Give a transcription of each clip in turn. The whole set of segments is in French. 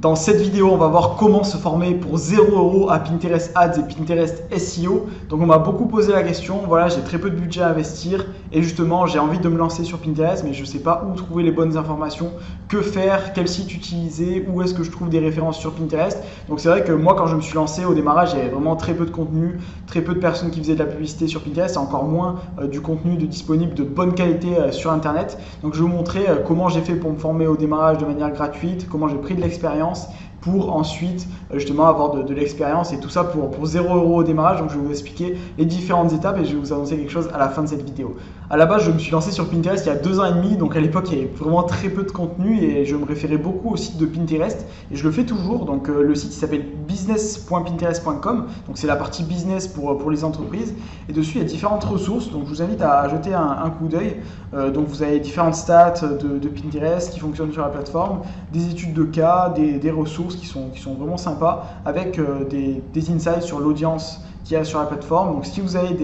Dans cette vidéo, on va voir comment se former pour 0 € à Pinterest Ads et Pinterest SEO. Donc on m'a beaucoup posé la question, voilà, j'ai très peu de budget à investir et justement j'ai envie de me lancer sur Pinterest mais je ne sais pas où trouver les bonnes informations, que faire, quel site utiliser, où est-ce que je trouve des références sur Pinterest. Donc c'est vrai que moi quand je me suis lancé au démarrage, il y avait vraiment très peu de contenu, très peu de personnes qui faisaient de la publicité sur Pinterest et encore moins du contenu disponible de bonne qualité sur Internet. Donc je vais vous montrer comment j'ai fait pour me former au démarrage de manière gratuite, comment j'ai pris de l'expérience pour ensuite justement avoir de l'expérience et tout ça pour 0 € au démarrage. Donc je vais vous expliquer les différentes étapes et je vais vous annoncer quelque chose à la fin de cette vidéo. À la base, je me suis lancé sur Pinterest il y a 2 ans et demi, donc à l'époque il y avait vraiment très peu de contenu et je me référais beaucoup au site de Pinterest et je le fais toujours. Donc le site il s'appelle business.pinterest.com, donc c'est la partie business pour les entreprises et dessus il y a différentes ressources, donc je vous invite à jeter un coup d'œil. Donc vous avez différentes stats de Pinterest qui fonctionnent sur la plateforme, des études de cas, des ressources qui sont vraiment sympas avec des insights sur l'audience qu'il y a sur la plateforme. Donc si vous avez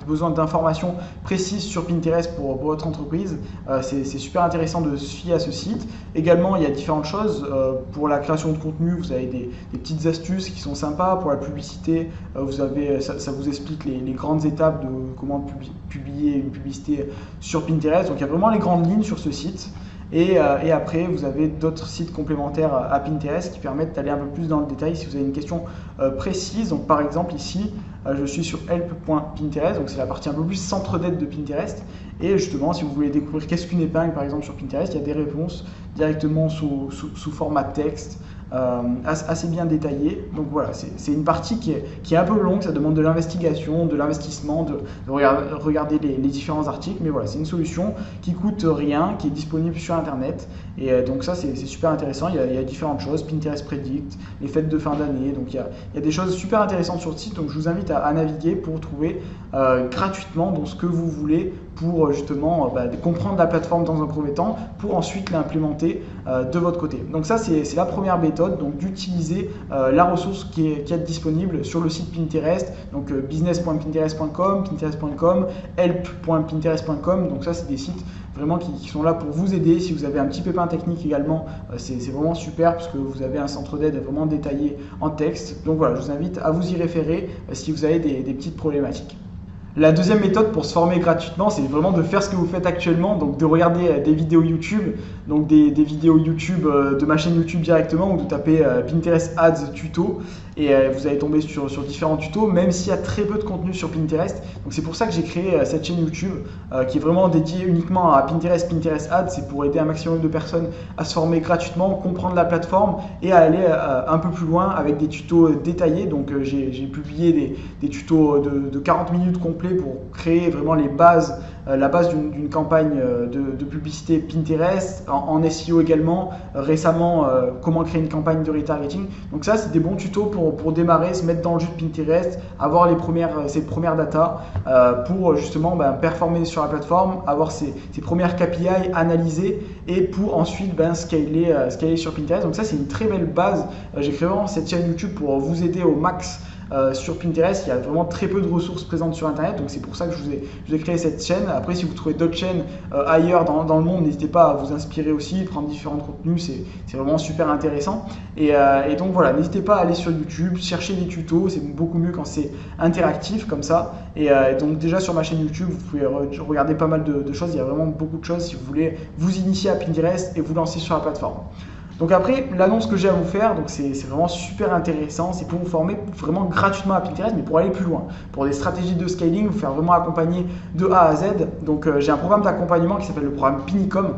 besoin d'informations précises sur Pinterest pour votre entreprise, c'est super intéressant de se fier à ce site. Également, il y a différentes choses pour la création de contenu. Vous avez des petites astuces qui sont sympas. Pour la publicité, ça vous explique les grandes étapes de comment publier une publicité sur Pinterest. Donc il y a vraiment les grandes lignes sur ce site. Et après, vous avez d'autres sites complémentaires à Pinterest qui permettent d'aller un peu plus dans le détail si vous avez une question précise. Donc par exemple ici, je suis sur help.pinterest, donc c'est la partie un peu plus centre d'aide de Pinterest. Et justement, si vous voulez découvrir qu'est-ce qu'une épingle par exemple sur Pinterest, il y a des réponses directement sous format texte. Assez bien détaillé. Donc voilà, c'est une partie qui est un peu longue, ça demande de l'investigation, de l'investissement, de regarder les différents articles, mais voilà, c'est une solution qui coûte rien, qui est disponible sur Internet, et donc ça c'est super intéressant. Il y a différentes choses, Pinterest Predict, les fêtes de fin d'année, donc il y a des choses super intéressantes sur le site, donc je vous invite à naviguer pour trouver gratuitement donc, ce que vous voulez pour justement comprendre la plateforme dans un premier temps, pour ensuite l'implémenter de votre côté. Donc ça c'est la première méthode, donc d'utiliser la ressource qui est disponible sur le site Pinterest, donc business.pinterest.com, pinterest.com, help.pinterest.com. donc ça c'est des sites vraiment qui sont là pour vous aider. Si vous avez un petit pépin technique également, c'est vraiment super parce que vous avez un centre d'aide vraiment détaillé en texte. Donc voilà, je vous invite à vous y référer si vous avez des petites problématiques. La deuxième méthode pour se former gratuitement, c'est vraiment de faire ce que vous faites actuellement, donc de regarder des vidéos YouTube, donc des vidéos YouTube de ma chaîne YouTube directement, ou de taper Pinterest Ads tuto et vous allez tomber sur différents tutos, même s'il y a très peu de contenu sur Pinterest. Donc c'est pour ça que j'ai créé cette chaîne YouTube qui est vraiment dédiée uniquement à Pinterest Ads. C'est pour aider un maximum de personnes à se former gratuitement, comprendre la plateforme et à aller un peu plus loin avec des tutos détaillés. Donc j'ai publié des tutos de 40 minutes complets pour créer vraiment la base d'une campagne de publicité Pinterest, en SEO également, récemment comment créer une campagne de retargeting. Donc ça c'est des bons tutos pour démarrer, se mettre dans le jus de Pinterest, avoir ces premières datas pour justement performer sur la plateforme, avoir ses premières KPI analysées et pour ensuite scaler sur Pinterest. Donc ça c'est une très belle base. J'ai créé vraiment cette chaîne YouTube pour vous aider au max sur Pinterest. Il y a vraiment très peu de ressources présentes sur Internet, donc c'est pour ça que je vous ai créé cette chaîne. Après, si vous trouvez d'autres chaînes ailleurs dans le monde, n'hésitez pas à vous inspirer aussi, prendre différents contenus, c'est vraiment super intéressant. Et donc voilà, n'hésitez pas à aller sur YouTube, chercher des tutos, c'est beaucoup mieux quand c'est interactif comme ça. Et donc déjà sur ma chaîne YouTube, vous pouvez regarder pas mal de choses, il y a vraiment beaucoup de choses si vous voulez vous initier à Pinterest et vous lancer sur la plateforme. Donc après, l'annonce que j'ai à vous faire, donc c'est vraiment super intéressant, c'est pour vous former vraiment gratuitement à Pinterest, mais pour aller plus loin, pour des stratégies de scaling, vous faire vraiment accompagner de A à Z. Donc j'ai un programme d'accompagnement qui s'appelle le programme Pinicom.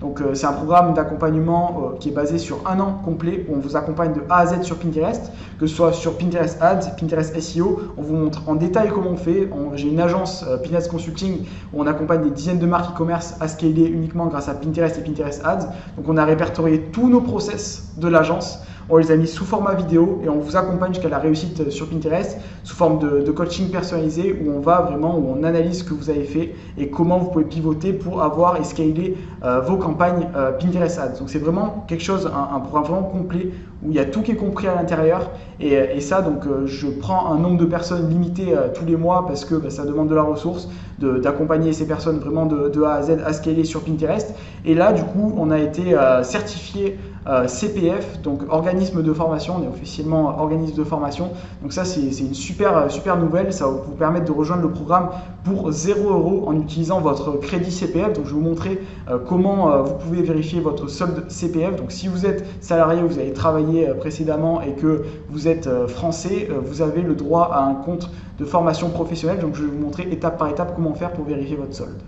Donc c'est un programme d'accompagnement qui est basé sur 1 an complet, où on vous accompagne de A à Z sur Pinterest, que ce soit sur Pinterest Ads, Pinterest SEO. On vous montre en détail comment on fait. J'ai une agence Pinterest Consulting où on accompagne des dizaines de marques e-commerce à scaler uniquement grâce à Pinterest et Pinterest Ads. Donc on a répertorié tous nos process de l'agence, on les a mis sous format vidéo et on vous accompagne jusqu'à la réussite sur Pinterest sous forme de coaching personnalisé où on analyse ce que vous avez fait et comment vous pouvez pivoter pour avoir et scaler vos campagnes Pinterest Ads. Donc c'est vraiment quelque chose, un programme vraiment complet où il y a tout qui est compris à l'intérieur et ça donc je prends un nombre de personnes limité tous les mois parce que ça demande de la ressource d'accompagner ces personnes vraiment de A à Z à scaler sur Pinterest. Et là du coup on a été certifié CPF, donc organisme de formation, on est officiellement organisme de formation. Donc ça c'est une super nouvelle, ça va vous permettre de rejoindre le programme pour 0 € en utilisant votre crédit CPF. Donc je vais vous montrer comment vous pouvez vérifier votre solde CPF. Donc si vous êtes salarié, vous avez travaillé précédemment et que vous êtes français, vous avez le droit à un compte de formation professionnelle. Donc je vais vous montrer étape par étape comment faire pour vérifier votre solde.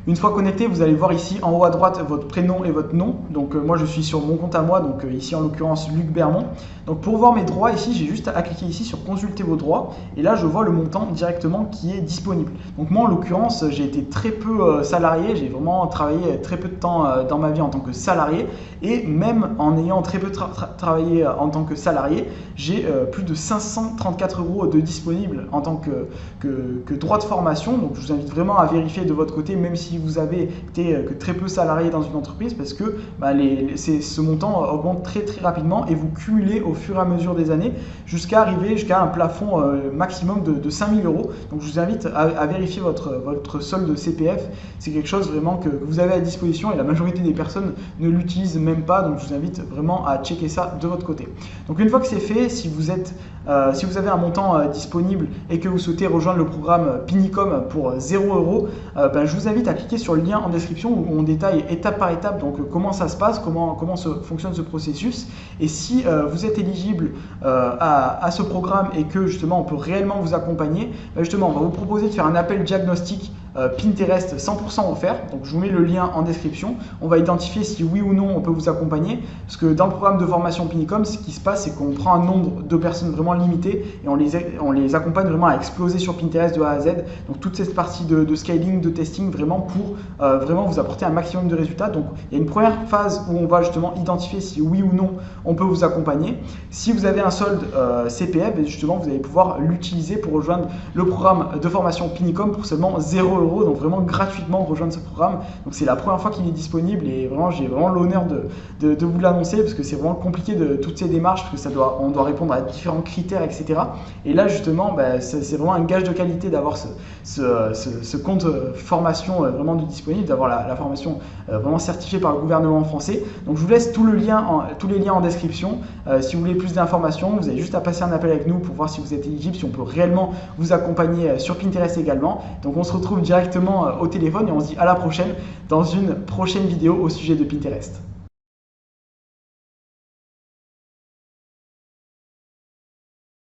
Une fois connecté, vous allez voir ici en haut à droite votre prénom et votre nom. Donc moi je suis sur mon compte à moi, donc ici en l'occurrence Luc Bermond. Donc pour voir mes droits ici, j'ai juste à cliquer ici sur consulter vos droits et là je vois le montant directement qui est disponible. Donc moi en l'occurrence j'ai été très peu salarié, j'ai vraiment travaillé très peu de temps dans ma vie en tant que salarié et même en ayant très peu travaillé en tant que salarié, j'ai plus de 534 € de disponible en tant que droit de formation. Donc je vous invite vraiment à vérifier de votre côté, même si vous avez été que très peu salarié dans une entreprise, parce que ce montant augmente très rapidement et vous cumulez au fur et à mesure des années jusqu'à arriver jusqu'à un plafond maximum de 5 000 €. Donc je vous invite à vérifier votre solde CPF. C'est quelque chose vraiment que vous avez à disposition et la majorité des personnes ne l'utilisent même pas. Donc je vous invite vraiment à checker ça de votre côté. Donc une fois que c'est fait, si vous avez un montant disponible et que vous souhaitez rejoindre le programme Pinicom pour 0 €, je vous invite à cliquer sur le lien en description où on détaille étape par étape donc comment ça se passe, comment fonctionne ce processus. Et si vous êtes éligible à ce programme et que justement on peut réellement vous accompagner, justement on va vous proposer de faire un appel diagnostic Pinterest 100% offert. Donc je vous mets le lien en description. On va identifier si oui ou non on peut vous accompagner, parce que dans le programme de formation Pinicom, ce qui se passe, c'est qu'on prend un nombre de personnes vraiment limité et on les accompagne vraiment à exploser sur Pinterest de A à Z. Donc toute cette partie de scaling, de testing, vraiment pour vraiment vous apporter un maximum de résultats. Donc il y a une première phase où on va justement identifier si oui ou non on peut vous accompagner. Si vous avez un solde CPF, justement vous allez pouvoir l'utiliser pour rejoindre le programme de formation Pinicom pour seulement 0 €. Donc vraiment gratuitement rejoindre ce programme. Donc c'est la première fois qu'il est disponible et vraiment j'ai vraiment l'honneur de vous l'annoncer, parce que c'est vraiment compliqué de toutes ces démarches, parce que on doit répondre à différents critères, etc. Et là justement c'est vraiment un gage de qualité d'avoir ce compte formation vraiment disponible, d'avoir la formation vraiment certifiée par le gouvernement français. Donc je vous laisse tous les liens en description. Si vous voulez plus d'informations, vous avez juste à passer un appel avec nous pour voir si vous êtes éligible, si on peut réellement vous accompagner sur Pinterest également. Donc on se retrouve directement au téléphone et on se dit à la prochaine dans une prochaine vidéo au sujet de Pinterest.